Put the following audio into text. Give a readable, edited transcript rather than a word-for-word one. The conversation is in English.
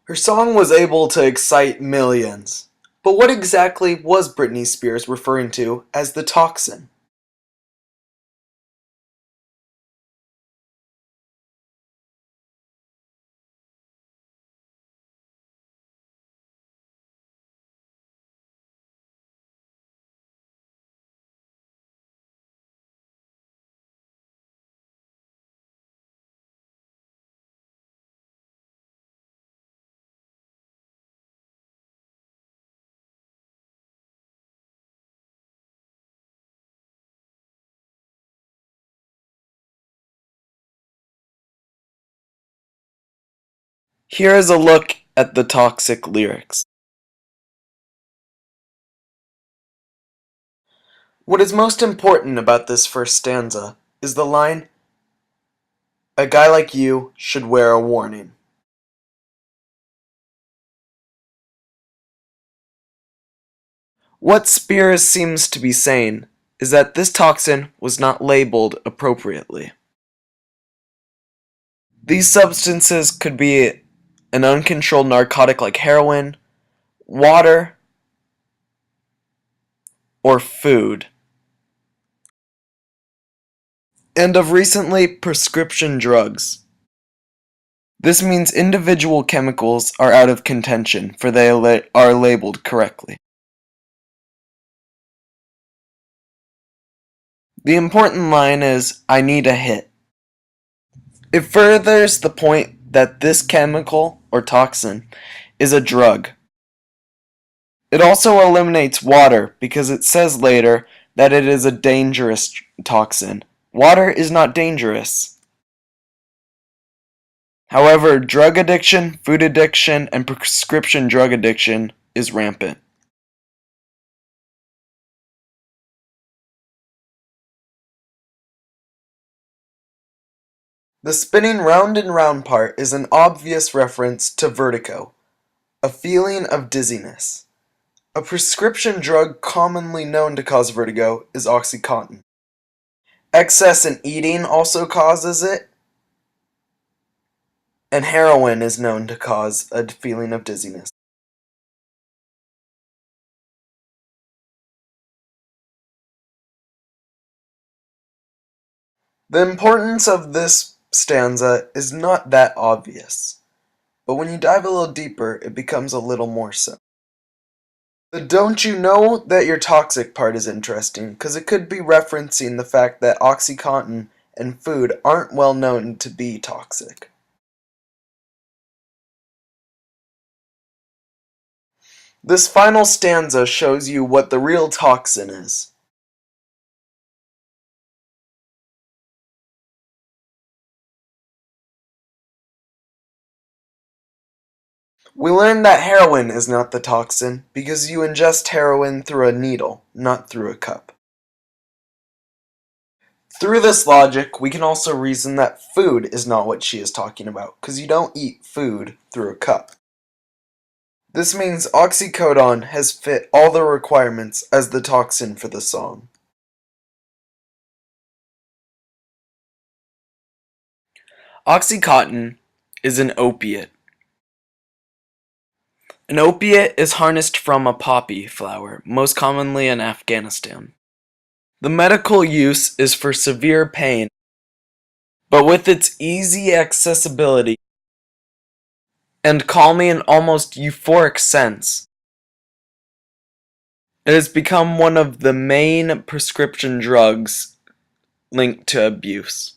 Her song was able to excite millions. But what exactly was Britney Spears referring to as the toxin? Here is a look at the toxic lyrics. What is most important about this first stanza is the line, "A guy like you should wear a warning." What Spears seems to be saying is that this toxin was not labeled appropriately. These substances could be an uncontrolled narcotic like heroin, water, or food. And of recently, prescription drugs. This means individual chemicals are out of contention, for they are labeled correctly. The important line is, "I need a hit." It furthers the point that this chemical, or toxin, is a drug. It also eliminates water because it says later that it is a dangerous toxin. Water is not dangerous. However, drug addiction, food addiction, and prescription drug addiction is rampant. The spinning round and round part is an obvious reference to vertigo, a feeling of dizziness. A prescription drug commonly known to cause vertigo is Oxycontin. Excess in eating also causes it, and heroin is known to cause a feeling of dizziness. The importance of this stanza is not that obvious, but when you dive a little deeper, it becomes a little more so. The "don't you know that you're toxic" part is interesting, because it could be referencing the fact that Oxycontin and food aren't well known to be toxic. This final stanza shows you what the real toxin is. We learned that heroin is not the toxin because you ingest heroin through a needle, not through a cup. Through this logic, we can also reason that food is not what she is talking about, because you don't eat food through a cup. This means oxycodone has fit all the requirements as the toxin for the song. Oxycontin is an opiate. An opiate is harnessed from a poppy flower, most commonly in Afghanistan. The medical use is for severe pain, but with its easy accessibility and calming, almost euphoric sense, it has become one of the main prescription drugs linked to abuse.